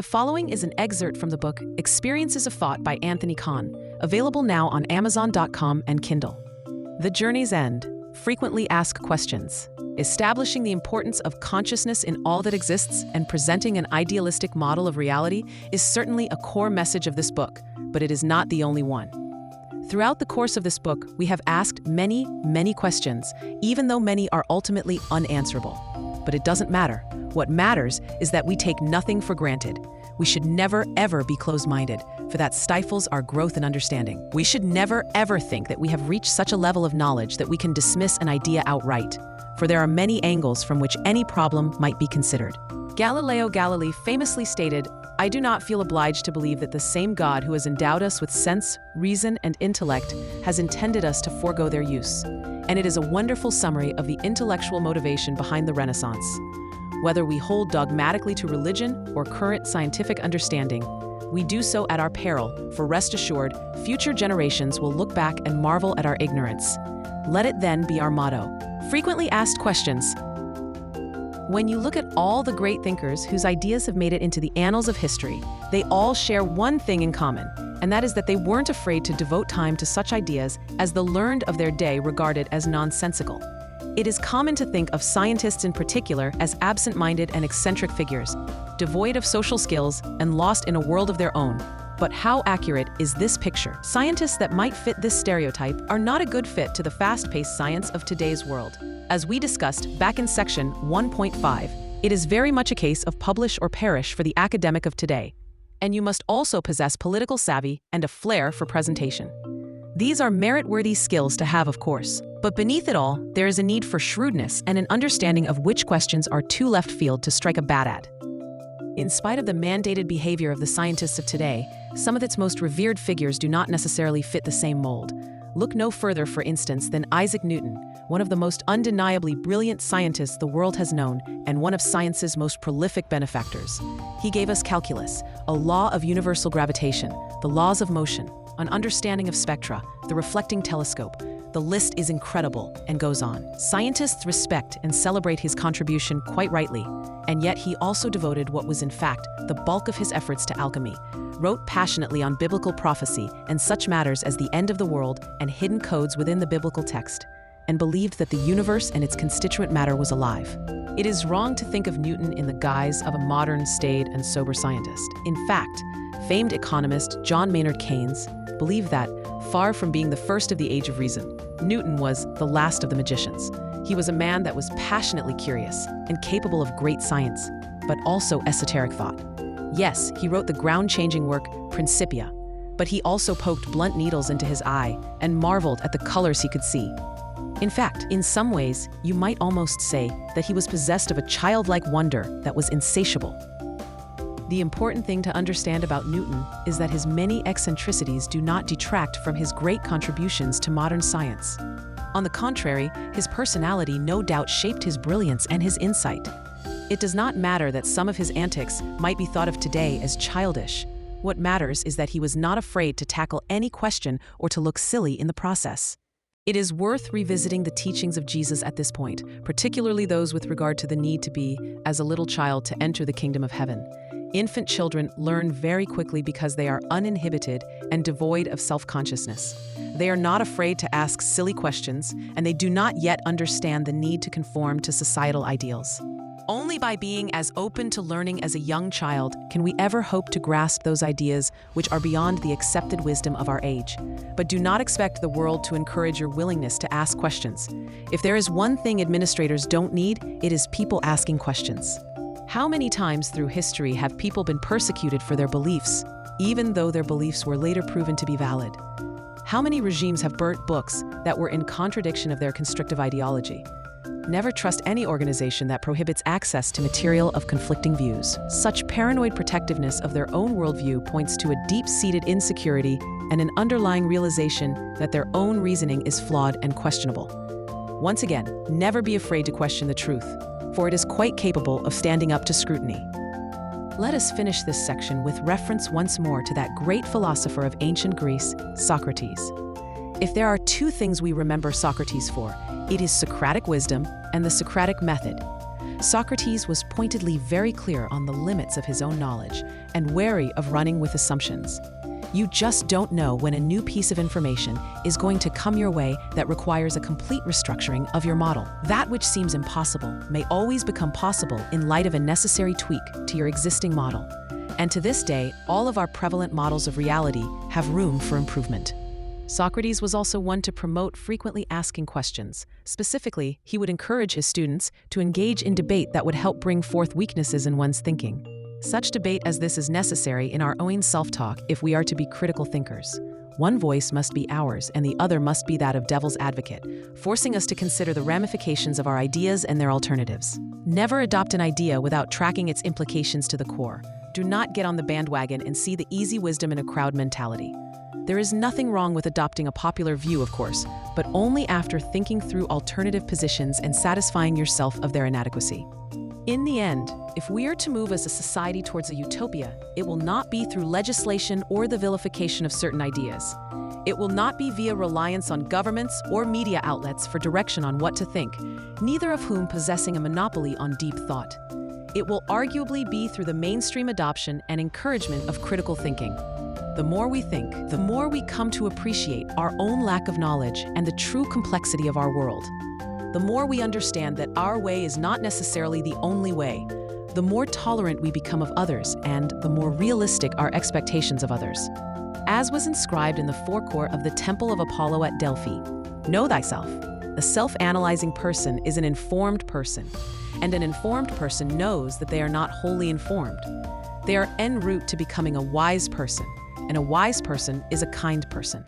The following is an excerpt from the book Experiences of Thought by Anthony Kahn, available now on Amazon.com and Kindle. The Journey's End. Frequently asked questions. Establishing the importance of consciousness in all that exists and presenting an idealistic model of reality is certainly a core message of this book, but it is not the only one. Throughout the course of this book, we have asked many questions, even though many are ultimately unanswerable. But it doesn't matter. What matters is that we take nothing for granted. We should never, ever be closed-minded, for that stifles our growth and understanding. We should never, ever think that we have reached such a level of knowledge that we can dismiss an idea outright, for there are many angles from which any problem might be considered. Galileo Galilei famously stated, "I do not feel obliged to believe that the same God who has endowed us with sense, reason, and intellect has intended us to forego their use." And it is a wonderful summary of the intellectual motivation behind the Renaissance. Whether we hold dogmatically to religion or current scientific understanding, we do so at our peril, for rest assured, future generations will look back and marvel at our ignorance. Let it then be our motto. Frequently asked questions. When you look at all the great thinkers whose ideas have made it into the annals of history, they all share one thing in common, and that is that they weren't afraid to devote time to such ideas as the learned of their day regarded as nonsensical. It is common to think of scientists in particular as absent-minded and eccentric figures, devoid of social skills and lost in a world of their own. But how accurate is this picture? Scientists that might fit this stereotype are not a good fit to the fast-paced science of today's world. As we discussed back in section 1.5, it is very much a case of publish or perish for the academic of today. And you must also possess political savvy and a flair for presentation. These are merit-worthy skills to have, of course. But beneath it all, there is a need for shrewdness and an understanding of which questions are too left field to strike a bat at. In spite of the mandated behavior of the scientists of today, some of its most revered figures do not necessarily fit the same mold. Look no further, for instance, than Isaac Newton, one of the most undeniably brilliant scientists the world has known and one of science's most prolific benefactors. He gave us calculus, a law of universal gravitation, the laws of motion, an understanding of spectra, the reflecting telescope. The list is incredible and goes on. Scientists respect and celebrate his contribution quite rightly, and yet he also devoted what was in fact the bulk of his efforts to alchemy, wrote passionately on biblical prophecy and such matters as the end of the world and hidden codes within the biblical text, and believed that the universe and its constituent matter was alive. It is wrong to think of Newton in the guise of a modern, staid, and sober scientist. In fact, famed economist John Maynard Keynes believed that, far from being the first of the age of reason, Newton was the last of the magicians. He was a man that was passionately curious and capable of great science, but also esoteric thought. Yes, he wrote the ground-changing work Principia, but he also poked blunt needles into his eye and marveled at the colors he could see. In fact, in some ways, you might almost say that he was possessed of a childlike wonder that was insatiable. The important thing to understand about Newton is that his many eccentricities do not detract from his great contributions to modern science. On the contrary, his personality no doubt shaped his brilliance and his insight. It does not matter that some of his antics might be thought of today as childish. What matters is that he was not afraid to tackle any question or to look silly in the process. It is worth revisiting the teachings of Jesus at this point, particularly those with regard to the need to be as a little child to enter the kingdom of heaven. Infant children learn very quickly because they are uninhibited and devoid of self-consciousness. They are not afraid to ask silly questions, and they do not yet understand the need to conform to societal ideals. Only by being as open to learning as a young child can we ever hope to grasp those ideas which are beyond the accepted wisdom of our age. But do not expect the world to encourage your willingness to ask questions. If there is one thing administrators don't need, it is people asking questions. How many times through history have people been persecuted for their beliefs, even though their beliefs were later proven to be valid? How many regimes have burnt books that were in contradiction of their constrictive ideology? Never trust any organization that prohibits access to material of conflicting views. Such paranoid protectiveness of their own worldview points to a deep-seated insecurity and an underlying realization that their own reasoning is flawed and questionable. Once again, never be afraid to question the truth, for it is quite capable of standing up to scrutiny. Let us finish this section with reference once more to that great philosopher of ancient Greece, Socrates. If there are two things we remember Socrates for, it is Socratic wisdom and the Socratic method. Socrates was pointedly very clear on the limits of his own knowledge and wary of running with assumptions. You just don't know when a new piece of information is going to come your way that requires a complete restructuring of your model. That which seems impossible may always become possible in light of a necessary tweak to your existing model. And to this day, all of our prevalent models of reality have room for improvement. Socrates was also one to promote frequently asking questions. Specifically, he would encourage his students to engage in debate that would help bring forth weaknesses in one's thinking. Such debate as this is necessary in our own self-talk if we are to be critical thinkers. One voice must be ours and the other must be that of devil's advocate, forcing us to consider the ramifications of our ideas and their alternatives. Never adopt an idea without tracking its implications to the core. Do not get on the bandwagon and see the easy wisdom in a crowd mentality. There is nothing wrong with adopting a popular view, of course, but only after thinking through alternative positions and satisfying yourself of their inadequacy. In the end, if we are to move as a society towards a utopia, it will not be through legislation or the vilification of certain ideas. It will not be via reliance on governments or media outlets for direction on what to think, neither of whom possessing a monopoly on deep thought. It will arguably be through the mainstream adoption and encouragement of critical thinking. The more we think, the more we come to appreciate our own lack of knowledge and the true complexity of our world. The more we understand that our way is not necessarily the only way, the more tolerant we become of others and the more realistic our expectations of others. As was inscribed in the forecourt of the Temple of Apollo at Delphi, know thyself. A self-analyzing person is an informed person, and an informed person knows that they are not wholly informed. They are en route to becoming a wise person, and a wise person is a kind person.